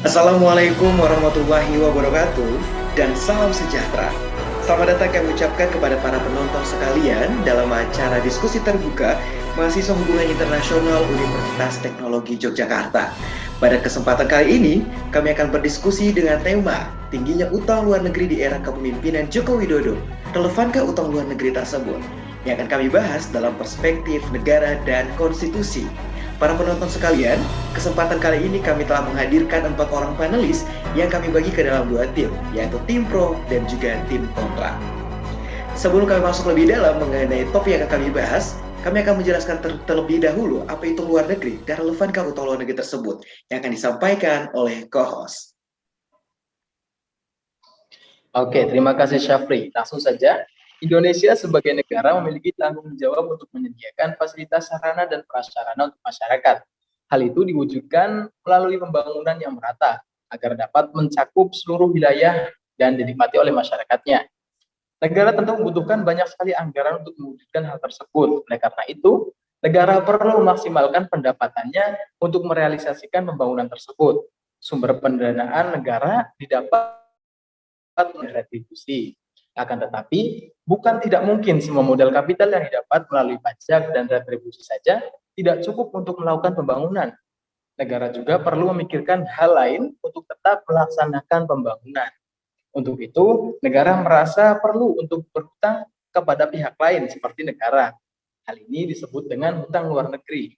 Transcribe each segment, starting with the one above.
Assalamualaikum warahmatullahi wabarakatuh dan salam sejahtera. Selamat datang kami ucapkan kepada para penonton sekalian dalam acara diskusi terbuka Mahasiswa Hubungan Internasional Universitas Teknologi Yogyakarta. Pada kesempatan kali ini, kami akan berdiskusi dengan tema tingginya utang luar negeri di era kepemimpinan Joko Widodo. Relevankah utang luar negeri tersebut? Yang akan kami bahas dalam perspektif negara dan konstitusi. Para penonton sekalian, kesempatan kali ini kami telah menghadirkan 4 orang panelis yang kami bagi ke dalam 2 tim, yaitu tim pro dan juga tim kontra. Sebelum kami masuk lebih dalam mengenai topik yang akan kami bahas, kami akan menjelaskan terlebih dahulu apa itu luar negeri dan relevankah utang luar negeri tersebut yang akan disampaikan oleh co-host. Oke, terima kasih Syafri. Langsung saja, Indonesia sebagai negara memiliki tanggung jawab untuk menyediakan fasilitas sarana dan prasarana untuk masyarakat. Hal itu diwujudkan melalui pembangunan yang merata agar dapat mencakup seluruh wilayah dan dinikmati oleh masyarakatnya. Negara tentu membutuhkan banyak sekali anggaran untuk mewujudkan hal tersebut. Oleh karena itu, negara perlu memaksimalkan pendapatannya untuk merealisasikan pembangunan tersebut. Sumber pendanaan negara didapat retribusi. Akan tetapi, bukan tidak mungkin semua modal kapital yang didapat melalui pajak dan retribusi saja tidak cukup untuk melakukan pembangunan. Negara juga perlu memikirkan hal lain untuk tetap melaksanakan pembangunan. Untuk itu, negara merasa perlu untuk berhutang kepada pihak lain seperti negara. Hal ini disebut dengan hutang luar negeri.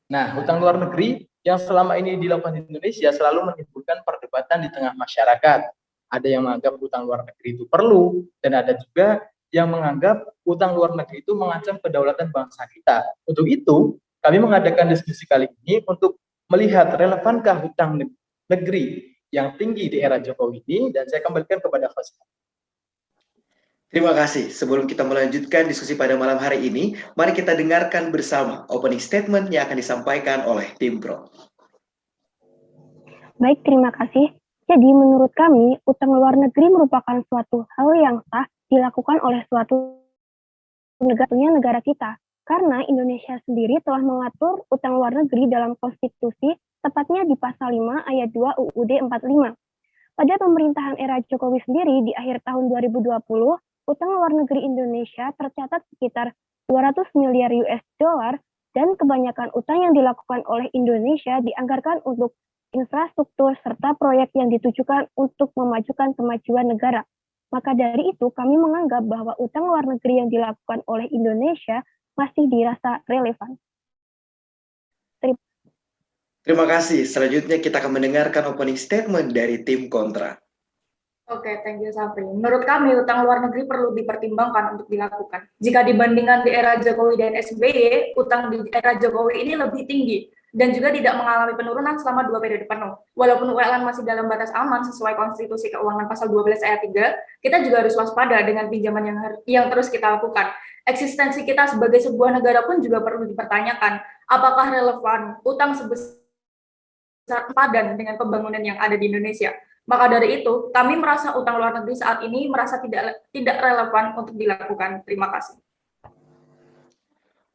Nah, hutang luar negeri yang selama ini dilakukan di Indonesia selalu menimbulkan perdebatan di tengah masyarakat. Ada yang menganggap hutang luar negeri itu perlu, dan ada juga yang menganggap hutang luar negeri itu mengancam kedaulatan bangsa kita. Untuk itu, kami mengadakan diskusi kali ini untuk melihat relevankah hutang negeri yang tinggi di era Jokowi ini, dan saya kembalikan kepada host. Terima kasih. Sebelum kita melanjutkan diskusi pada malam hari ini, mari kita dengarkan bersama opening statement yang akan disampaikan oleh tim pro. Baik, terima kasih. Jadi, menurut kami, utang luar negeri merupakan suatu hal yang sah dilakukan oleh suatu negara kita. Karena Indonesia sendiri telah mengatur utang luar negeri dalam konstitusi, tepatnya di pasal 5 ayat 2 UUD 45. Pada pemerintahan era Jokowi sendiri di akhir tahun 2020, utang luar negeri Indonesia tercatat sekitar 200 miliar US dollar dan kebanyakan utang yang dilakukan oleh Indonesia dianggarkan untuk infrastruktur serta proyek yang ditujukan untuk memajukan kemajuan negara. Maka dari itu, kami menganggap bahwa utang luar negeri yang dilakukan oleh Indonesia masih dirasa relevan. Terima kasih. Selanjutnya kita akan mendengarkan opening statement dari tim kontra. Oke, thank you Sapri. Menurut kami, utang luar negeri perlu dipertimbangkan untuk dilakukan. Jika dibandingkan di era Jokowi dan SBY, utang di era Jokowi ini lebih tinggi dan juga tidak mengalami penurunan selama 2 periode penuh. Walaupun ULN masih dalam batas aman sesuai Konstitusi Keuangan Pasal 12 ayat 3, kita juga harus waspada dengan pinjaman yang terus kita lakukan. Eksistensi kita sebagai sebuah negara pun juga perlu dipertanyakan. Apakah relevan utang sebesar padan dengan pembangunan yang ada di Indonesia? Maka dari itu, kami merasa utang luar negeri saat ini merasa tidak relevan untuk dilakukan. Terima kasih.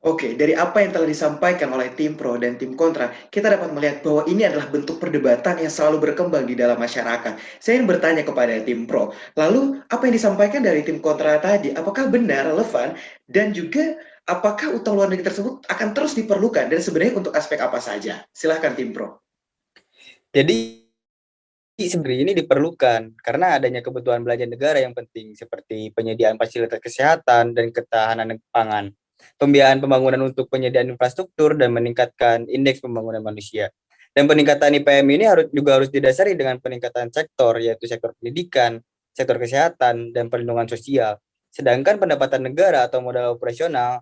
Oke, dari apa yang telah disampaikan oleh tim pro dan tim kontra, kita dapat melihat bahwa ini adalah bentuk perdebatan yang selalu berkembang di dalam masyarakat. Saya ingin bertanya kepada tim pro, lalu apa yang disampaikan dari tim kontra tadi, apakah benar, relevan, dan juga apakah utang luar negeri tersebut akan terus diperlukan, dan sebenarnya untuk aspek apa saja? Silahkan tim pro. Jadi sebenarnya ini diperlukan karena adanya kebutuhan belanja negara yang penting seperti penyediaan fasilitas kesehatan dan ketahanan pangan, pembiayaan pembangunan untuk penyediaan infrastruktur dan meningkatkan indeks pembangunan manusia. Dan peningkatan IPM ini harus didasari dengan peningkatan sektor, yaitu sektor pendidikan, sektor kesehatan, dan perlindungan sosial. Sedangkan pendapatan negara atau modal operasional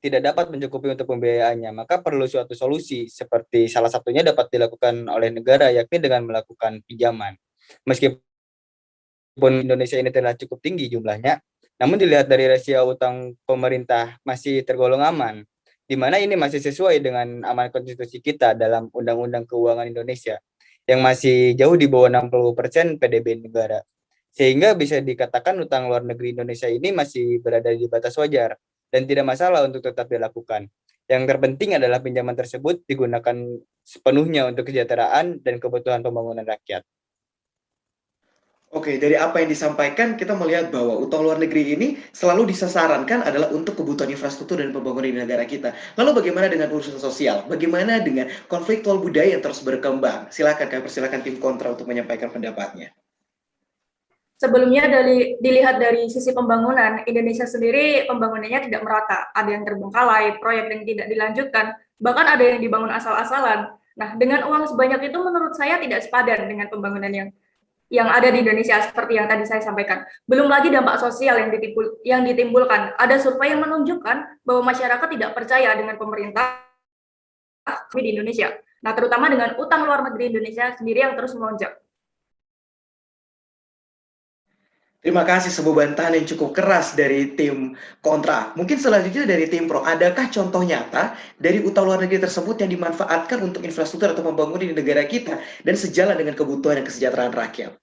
tidak dapat mencukupi untuk pembiayaannya, maka perlu suatu solusi, seperti salah satunya dapat dilakukan oleh negara, yakni dengan melakukan pinjaman. Meskipun Indonesia ini telah cukup tinggi jumlahnya, namun dilihat dari rasio utang pemerintah masih tergolong aman, di mana ini masih sesuai dengan amanat konstitusi kita dalam Undang-Undang Keuangan Indonesia, yang masih jauh di bawah 60% PDB negara. Sehingga bisa dikatakan utang luar negeri Indonesia ini masih berada di batas wajar, dan tidak masalah untuk tetap dilakukan. Yang terpenting adalah pinjaman tersebut digunakan sepenuhnya untuk kesejahteraan dan kebutuhan pembangunan rakyat. Oke, dari apa yang disampaikan kita melihat bahwa utang luar negeri ini selalu disasarankan adalah untuk kebutuhan infrastruktur dan pembangunan di negara kita. Lalu bagaimana dengan urusan sosial? Bagaimana dengan konfliktual budaya yang terus berkembang? Silakan, kami persilakan tim kontra untuk menyampaikan pendapatnya. Sebelumnya dilihat dari sisi pembangunan, Indonesia sendiri pembangunannya tidak merata. Ada yang terbengkalai, proyek yang tidak dilanjutkan, bahkan ada yang dibangun asal-asalan. Nah, dengan uang sebanyak itu menurut saya tidak sepadan dengan pembangunan yang ada di Indonesia seperti yang tadi saya sampaikan. Belum lagi dampak sosial yang ditimbulkan. Ada survei yang menunjukkan bahwa masyarakat tidak percaya dengan pemerintah di Indonesia. Nah, terutama dengan utang luar negeri Indonesia sendiri yang terus melonjak. Terima kasih, sebuah bantahan yang cukup keras dari tim kontra. Mungkin selanjutnya dari tim pro, adakah contoh nyata dari utang luar negeri tersebut yang dimanfaatkan untuk infrastruktur atau pembangunan di negara kita dan sejalan dengan kebutuhan dan kesejahteraan rakyat?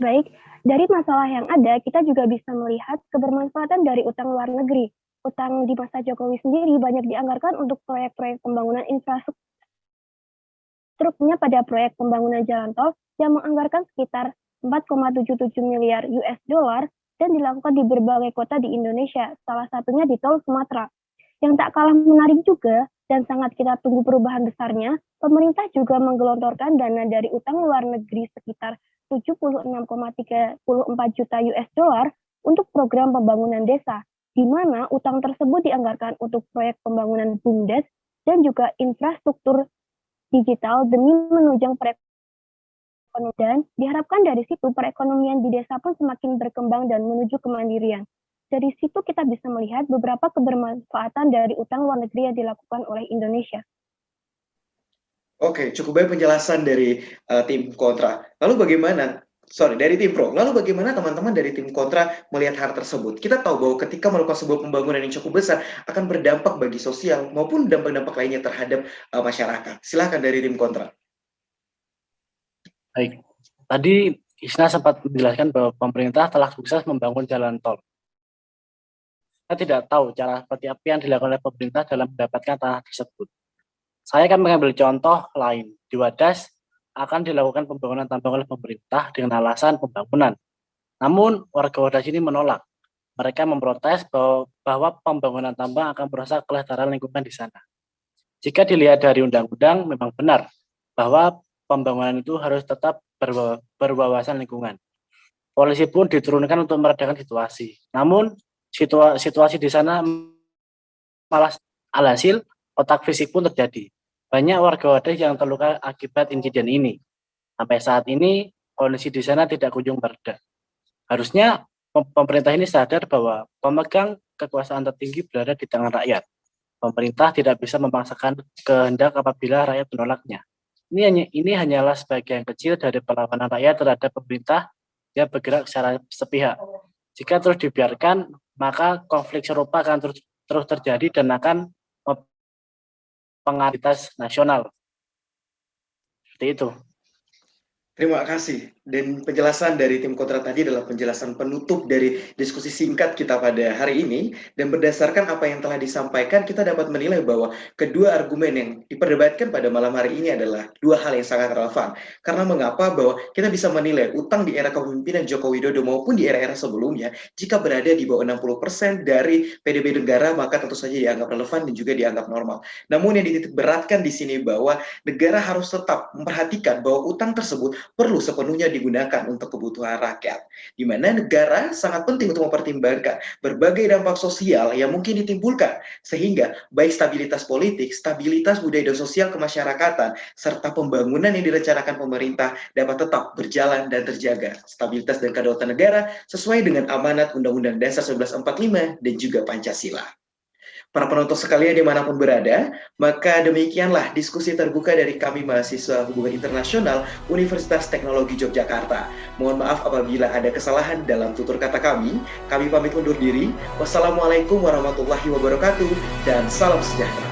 Baik, dari masalah yang ada, kita juga bisa melihat kebermanfaatan dari utang luar negeri. Utang di masa Jokowi sendiri banyak dianggarkan untuk proyek-proyek pembangunan infrastruktur. Strukturnya pada proyek pembangunan jalan tol yang menganggarkan sekitar 4,77 miliar US dollar dan dilakukan di berbagai kota di Indonesia, salah satunya di tol Sumatera. Yang tak kalah menarik juga dan sangat kita tunggu perubahan besarnya, pemerintah juga menggelontorkan dana dari utang luar negeri sekitar 76,34 juta US dollar untuk program pembangunan desa, di mana utang tersebut dianggarkan untuk proyek pembangunan BUMDes dan juga infrastruktur digital demi menunjang perekonomian. Dan diharapkan dari situ perekonomian di desa pun semakin berkembang dan menuju kemandirian. Dari situ kita bisa melihat beberapa kebermanfaatan dari utang luar negeri yang dilakukan oleh Indonesia. Oke, cukup baik penjelasan dari tim kontra. Lalu bagaimana, dari tim pro, lalu bagaimana teman-teman dari tim kontra melihat hal tersebut? Kita tahu bahwa ketika melakukan sebuah pembangunan yang cukup besar akan berdampak bagi sosial maupun dampak-dampak lainnya terhadap masyarakat. Silakan dari tim kontra. Baik, tadi Isna sempat menjelaskan bahwa pemerintah telah sukses membangun jalan tol. Saya tidak tahu cara seperti apa yang dilakukan oleh pemerintah dalam mendapatkan tanah tersebut. Saya akan mengambil contoh lain. Di Wadas akan dilakukan pembangunan tambang oleh pemerintah dengan alasan pembangunan. Namun warga Wadas ini menolak. Mereka memprotes bahwa pembangunan tambang akan merusak kelestarian lingkungan di sana. Jika dilihat dari undang-undang, memang benar bahwa pembangunan itu harus tetap berwawasan lingkungan. Polisi pun diturunkan untuk meredakan situasi. Namun situasi di sana malah alhasil otak fisik pun terjadi. Banyak warga Wadas yang terluka akibat insiden ini. Sampai saat ini kondisi di sana tidak kunjung mereda. Harusnya pemerintah ini sadar bahwa pemegang kekuasaan tertinggi berada di tangan rakyat. Pemerintah tidak bisa memaksakan kehendak apabila rakyat menolaknya. Ini hanyalah sebagian kecil dari perlawanan rakyat terhadap pemerintah yang bergerak secara sepihak. Jika terus dibiarkan, maka konflik serupa akan terus terjadi dan akan mempengaruhi nasional. Seperti itu. Terima kasih. Dan penjelasan dari tim kontra tadi adalah penjelasan penutup dari diskusi singkat kita pada hari ini. Dan berdasarkan apa yang telah disampaikan, kita dapat menilai bahwa kedua argumen yang diperdebatkan pada malam hari ini adalah dua hal yang sangat relevan. Karena mengapa bahwa kita bisa menilai utang di era kepemimpinan Joko Widodo maupun di era-era sebelumnya, jika berada di bawah 60% dari PDB negara, maka tentu saja dianggap relevan dan juga dianggap normal. Namun yang dititik beratkan di sini bahwa negara harus tetap memperhatikan bahwa utang tersebut perlu sepenuhnya digunakan untuk kebutuhan rakyat, di mana negara sangat penting untuk mempertimbangkan berbagai dampak sosial yang mungkin ditimbulkan, sehingga baik stabilitas politik, stabilitas budaya dan sosial kemasyarakatan, serta pembangunan yang direncanakan pemerintah dapat tetap berjalan dan terjaga. Stabilitas dan kedaulatan negara sesuai dengan amanat Undang-Undang Dasar 1945 dan juga Pancasila. Para penonton sekalian dimanapun berada, maka demikianlah diskusi terbuka dari kami mahasiswa Hubungan Internasional Universitas Teknologi Yogyakarta. Mohon maaf apabila ada kesalahan dalam tutur kata kami. Kami pamit undur diri. Wassalamualaikum warahmatullahi wabarakatuh dan salam sejahtera.